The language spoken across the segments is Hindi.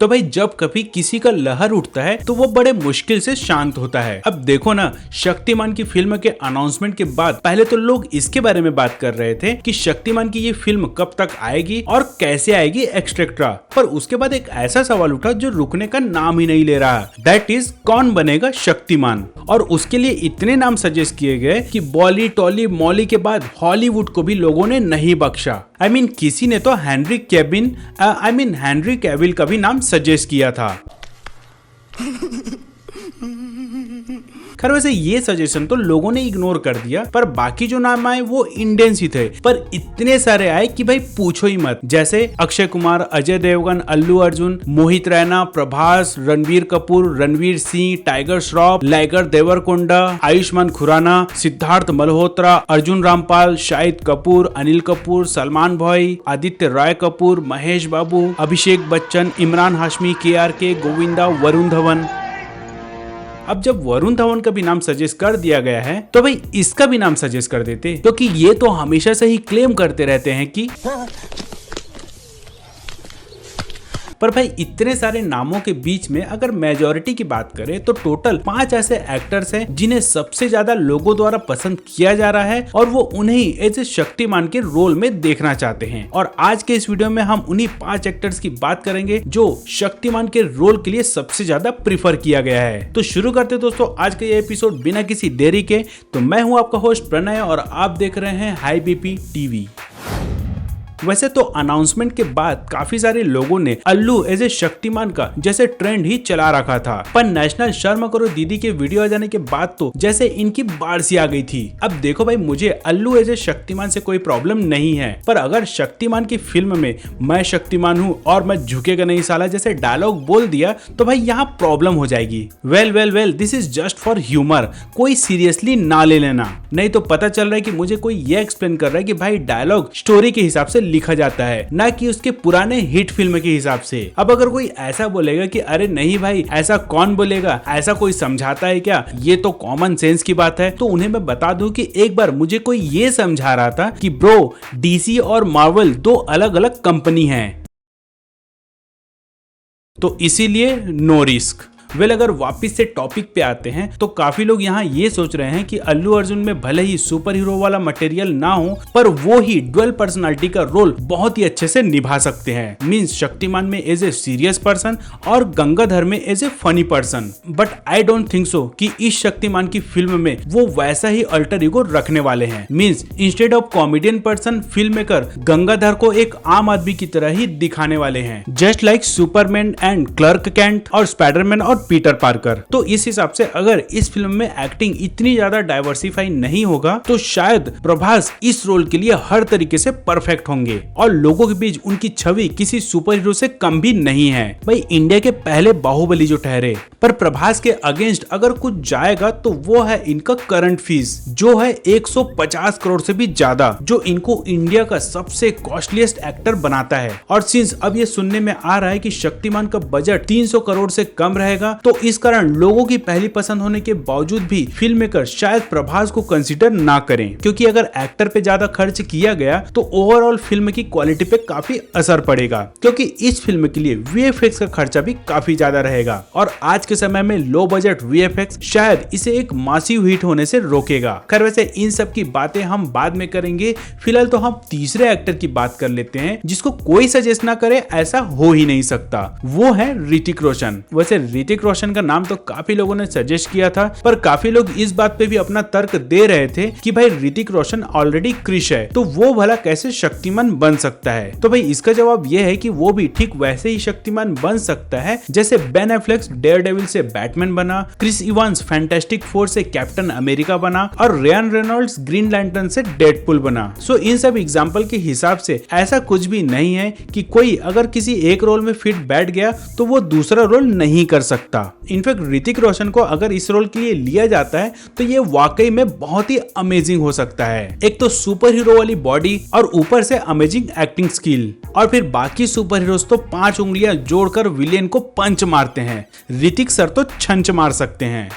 तो भाई जब कभी किसी का लहर उठता है तो वो बड़े मुश्किल से शांत होता है। अब देखो ना, शक्तिमान की फिल्म के अनाउंसमेंट के बाद पहले तो लोग इसके बारे में बात कर रहे थे कि शक्तिमान की ये फिल्म कब तक आएगी और कैसे आएगी एक्स्ट्रा। पर उसके बाद एक ऐसा सवाल उठा जो रुकने का नाम ही नहीं ले रहा, दैट इज कौन बनेगा शक्तिमान। और उसके लिए इतने नाम सजेस्ट किए गए कि बॉली टॉली मॉली के बाद हॉलीवुड को भी लोगों ने नहीं बख्शा। किसी ने तो हेनरी कैविल का भी नाम सजेस्ट किया था। खैर वैसे ये सजेशन तो लोगों ने इग्नोर कर दिया, पर बाकी जो नाम आए वो इंडियंस ही थे, पर इतने सारे आए कि भाई पूछो ही मत। जैसे अक्षय कुमार, अजय देवगन, अल्लू अर्जुन, मोहित रैना, प्रभास, रणबीर कपूर, रणवीर सिंह, टाइगर श्रॉफ, लाइगर देवरकोंडा, आयुष्मान खुराना, सिद्धार्थ मल्होत्रा, अर्जुन रामपाल, शाहिद कपूर, अनिल कपूर, सलमान भाई, आदित्य रॉय कपूर, महेश बाबू, अभिषेक बच्चन, इमरान हाशमी, KRK, गोविंदा, वरुण धवन। अब जब वरुण धवन का भी नाम सजेस्ट कर दिया गया है तो भाई इसका भी नाम सजेस्ट कर देते, क्योंकि ये तो हमेशा से ही क्लेम करते रहते हैं कि पर भाई इतने सारे नामों के बीच में अगर मेजॉरिटी की बात करें तो टोटल 5 ऐसे एक्टर्स हैं जिन्हें सबसे ज्यादा लोगों द्वारा पसंद किया जा रहा है और वो उन्हें एज ए शक्तिमान के रोल में देखना चाहते हैं। और आज के इस वीडियो में हम उन्हीं 5 एक्टर्स की बात करेंगे जो शक्तिमान के रोल के लिए सबसे ज्यादा प्रीफर किया गया है। तो शुरू करते दोस्तों आज का ये एपिसोड बिना किसी देरी के। तो मैं हूँ आपका होस्ट प्रणय और आप देख रहे हैं हाई बीपी टीवी। वैसे तो अनाउंसमेंट के बाद काफी सारे लोगों ने अल्लू एज ए शक्तिमान का जैसे ट्रेंड ही चला रखा था, पर नेशनल शर्म करो दीदी के वीडियो आ जाने के बाद तो जैसे इनकी बाढ़ सी आ गई थी। अब देखो भाई, मुझे अल्लू एज ए शक्तिमान से कोई प्रॉब्लम नहीं है, पर अगर शक्तिमान की फिल्म में मैं शक्तिमान हूँ और मैं झुकेगा नहीं साला जैसे डायलॉग बोल दिया तो भाई यहाँ प्रॉब्लम हो जाएगी। Well this is just for humour, कोई सीरियसली ना ले लेना। नहीं तो पता चल रहा है कि मुझे कोई ये एक्सप्लेन कर रहा है कि भाई डायलॉग स्टोरी के हिसाब से लिखा जाता है, ना कि उसके पुराने हिट फिल्म के हिसाब से। अब अगर कोई ऐसा बोलेगा कि अरे नहीं भाई ऐसा कौन बोलेगा, ऐसा कोई समझाता है क्या, ये तो कॉमन सेंस की बात है, तो उन्हें मैं बता दूं कि एक बार मुझे कोई ये समझा रहा था कि ब्रो DC और मार्वल 2 अलग अलग कंपनी हैं, तो इसीलिए नो रिस्क। अगर वापस से टॉपिक पे आते हैं तो काफी लोग यहाँ ये सोच रहे हैं कि अल्लू अर्जुन में भले ही सुपर हीरो वाला मटेरियल ना हो, पर वो ही डुअल पर्सनालिटी का रोल बहुत ही अच्छे से निभा सकते हैं। मींस शक्तिमान में एज ए सीरियस पर्सन और गंगाधर में as a funny person. But I don't think so कि इस शक्तिमान की फिल्म में वो वैसा ही अल्टर ईगो रखने वाले हैं। Means instead of comedian person film maker Gangadhar को एक आम आदमी की तरह ही दिखाने वाले हैं, just like Superman and Clark Kent और स्पाइडरमैन और पीटर पार्कर। तो इस हिसाब से अगर इस फिल्म में एक्टिंग इतनी ज्यादा डाइवर्सिफाई नहीं होगा तो शायद प्रभास इस रोल के लिए हर तरीके से परफेक्ट होंगे और लोगों के बीच उनकी छवि किसी सुपर हीरो से कम भी नहीं है। भाई इंडिया के पहले बाहुबली जो ठहरे, पर प्रभास के अगेंस्ट अगर कुछ जाएगा तो वो है इनका करंट फीस जो है 150 करोड़ से भी ज्यादा, जो इनको इंडिया का सबसे कॉस्टलीस्ट एक्टर बनाता है। और सिंस अब ये सुनने में आ रहा है कि शक्तिमान का बजट 300 करोड़ से कम रहेगा, तो इस कारण लोगों की पहली पसंद होने के बावजूद भी फिल्म मेकर शायद प्रभास को कंसीडर ना करें, क्योंकि अगर एक्टर पे ज्यादा खर्च किया गया तो ओवरऑल फिल्म की क्वालिटी पे काफी असर पड़ेगा, क्योंकि इस फिल्म के लिए VFX का खर्चा भी काफी ज्यादा रहेगा और आज के समय में लो बजट VFX शायद इसे एक मासिव हिट होने से रोकेगा। खैर वैसे इन सब की बातें हम बाद में करेंगे, फिलहाल तो हम तीसरे एक्टर की बात कर लेते हैं जिसको कोई सजेस्ट ना करे ऐसा हो ही नहीं सकता, वो है ऋतिक रोशन। वैसे ऋतिक रोशन का नाम तो काफी लोगों ने सजेस्ट किया था, पर काफी लोग इस बात पे भी अपना तर्क दे रहे थे कि भाई ऋतिक रोशन ऑलरेडी क्रिश है तो वो भला कैसे शक्तिमान बन सकता है। तो भाई इसका जवाब ये है कि वो भी ठीक वैसे ही शक्तिमान बन सकता है जैसे बेन एफ्लेक डेयरडेविल से बैटमैन बना, क्रिस इवांस फैंटास्टिक फोर से कैप्टन अमेरिका बना और रियान रेनॉल्ड्स ग्रीन लैंटर्न से डेडपुल बना। सो इन सब एग्जाम्पल के हिसाब से ऐसा कुछ भी नहीं है कि कोई अगर किसी एक रोल में फिट बैठ गया तो वो दूसरा रोल नहीं कर सकता। इनफैक्ट ऋतिक रोशन को अगर इस रोल के लिए लिया जाता है तो ये वाकई में बहुत ही अमेजिंग हो सकता है। एक तो सुपर हीरो वाली बॉडी और ऊपर से अमेजिंग एक्टिंग स्किल, और फिर बाकी सुपर हीरोज तो 5 उंगलियां जोड़कर विलेन को पंच मारते हैं, ऋतिक सर तो छंच मार सकते हैं।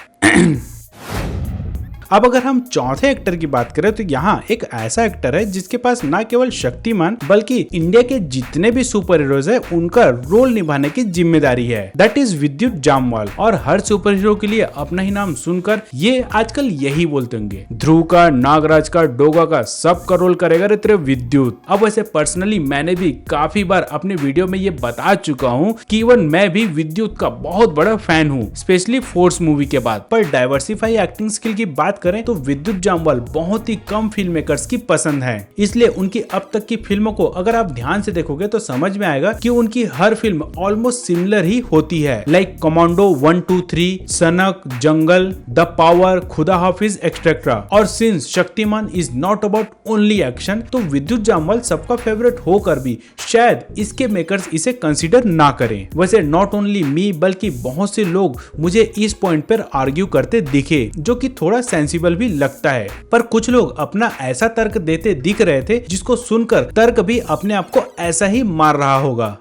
अब अगर हम चौथे एक्टर की बात करें तो यहाँ एक ऐसा एक्टर है जिसके पास न केवल शक्तिमान बल्कि इंडिया के जितने भी सुपर हीरोज है उनका रोल निभाने की जिम्मेदारी है। दैट इज विद्युत जामवाल। और हर सुपर हीरो के लिए अपना ही नाम सुनकर ये आजकल यही बोलते होंगे, ध्रुव का, नागराज का, डोगा का, सबका रोल करेगा रे तेरे विद्युत। अब वैसे पर्सनली मैंने भी काफी बार अपने वीडियो में ये बता चुका हूँ कि इवन मैं भी विद्युत का बहुत बड़ा फैन हूँ, स्पेशली फोर्स मूवी के बाद। पर डाइवर्सिफाई एक्टिंग स्किल की बात करें तो विद्युत जामवाल बहुत ही कम फिल्म मेकर्स की पसंद है, इसलिए उनकी अब तक की फिल्मों को अगर आप ध्यान से देखोगे तो समझ में आएगा कि उनकी हर फिल्म ऑलमोस्ट सिमिलर ही होती है, लाइक कमांडो 1, 2, 3, सनक, जंगल, द पावर, खुदा हाफिज एक्सेट्रा। और since Shaktimaan is not about only action, तो विद्युत जामवाल सबका फेवरेट होकर भी शायद इसके मेकर्स इसे कंसीडर ना करें। वैसे नॉट ओनली मी बल्कि बहुत से लोग मुझे इस पॉइंट पर आर्ग्यू करते दिखे, जो कि थोड़ा सेंसिबल भी लगता है। पर कुछ लोग अपना ऐसा तर्क देते दिख रहे थे जिसको सुनकर तर्क भी अपने आप को ऐसा ही मार रहा होगा।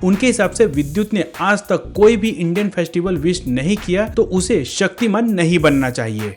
उनके हिसाब से विद्युत ने आज तक कोई भी इंडियन फेस्टिवल विश नहीं किया तो उसे शक्तिमान नहीं बनना चाहिए।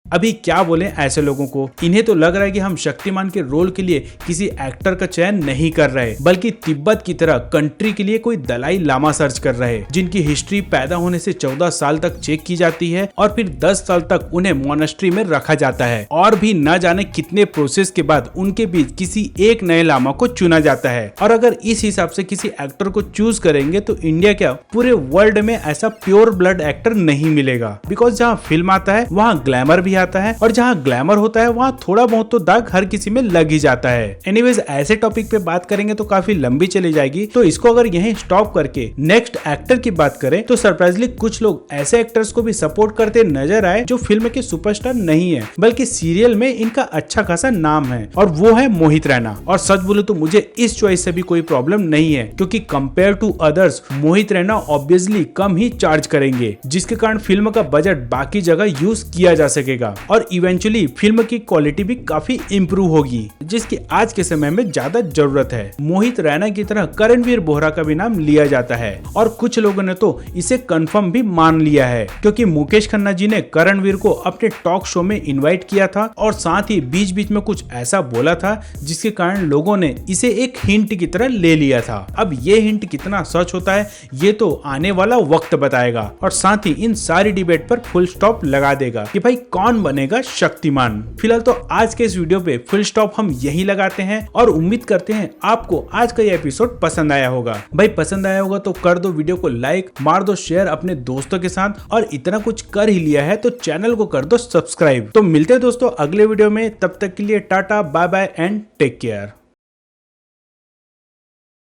अभी क्या बोले ऐसे लोगों को, इन्हें तो लग रहा है कि हम शक्तिमान के रोल के लिए किसी एक्टर का चयन नहीं कर रहे, बल्कि तिब्बत की तरह कंट्री के लिए कोई दलाई लामा सर्च कर रहे, जिनकी हिस्ट्री पैदा होने से 14 साल तक चेक की जाती है और फिर 10 साल तक उन्हें मोनेस्ट्री में रखा जाता है और भी न जाने कितने प्रोसेस के बाद उनके बीच किसी एक नए लामा को चुना जाता है। और अगर इस हिसाब से किसी एक्टर को चूज करेंगे तो इंडिया क्या पूरे वर्ल्ड में ऐसा प्योर ब्लड एक्टर नहीं मिलेगा, बिकॉज जहाँ फिल्म आता है वहाँ ग्लैमर भी आता है और जहाँ ग्लैमर होता है वहाँ थोड़ा बहुत तो दाग हर किसी में लग ही जाता है। एनीवेज ऐसे टॉपिक पे बात करेंगे तो काफी लंबी चली जाएगी, तो इसको अगर यहीं स्टॉप करके नेक्स्ट एक्टर की बात करें तो सरप्राइजली कुछ लोग ऐसे एक्टर्स को भी सपोर्ट करते नजर आए जो फिल्म के सुपरस्टार नहीं है बल्कि सीरियल में इनका अच्छा खासा नाम है, और वो है मोहित रैना। और सच बोले तो मुझे इस चॉइस से भी कोई प्रॉब्लम नहीं है, क्योंकि compare to others Mohit Raina obviously कम ही चार्ज करेंगे, जिसके कारण फिल्म का बजट बाकी जगह यूज किया जा सकेगा और इवेंचुअली फिल्म की क्वालिटी भी काफी इंप्रूव होगी, जिसकी आज के समय में ज्यादा जरूरत है। मोहित रैना की तरह करणवीर बोहरा का भी नाम लिया जाता है और कुछ लोगों ने तो इसे कंफर्म भी मान लिया है, क्योंकि मुकेश खन्ना जी ने करणवीर को अपने टॉक शो में इनवाइट किया था और साथ ही बीच बीच में कुछ ऐसा बोला था जिसके कारण लोगों ने इसे एक हिंट की तरह ले लिया था। अब ये हिंट कितना सच होता है ये तो आने वाला वक्त बताएगा, और साथ ही इन सारी डिबेट पर फुल स्टॉप लगा देगा कि भाई कौन बनेगा शक्तिमान। फिलहाल तो आज के इस वीडियो पे फुल स्टॉप हम यही लगाते हैं और उम्मीद करते हैं आपको आज का ये एपिसोड पसंद आया होगा। भाई पसंद आया होगा तो कर दो वीडियो को लाइक, मार दो शेयर अपने दोस्तों के साथ, और इतना कुछ कर ही लिया है तो चैनल को कर दो सब्सक्राइब। तो मिलते हैं दोस्तों अगले वीडियो में, तब तक के लिए tata bye bye and take care.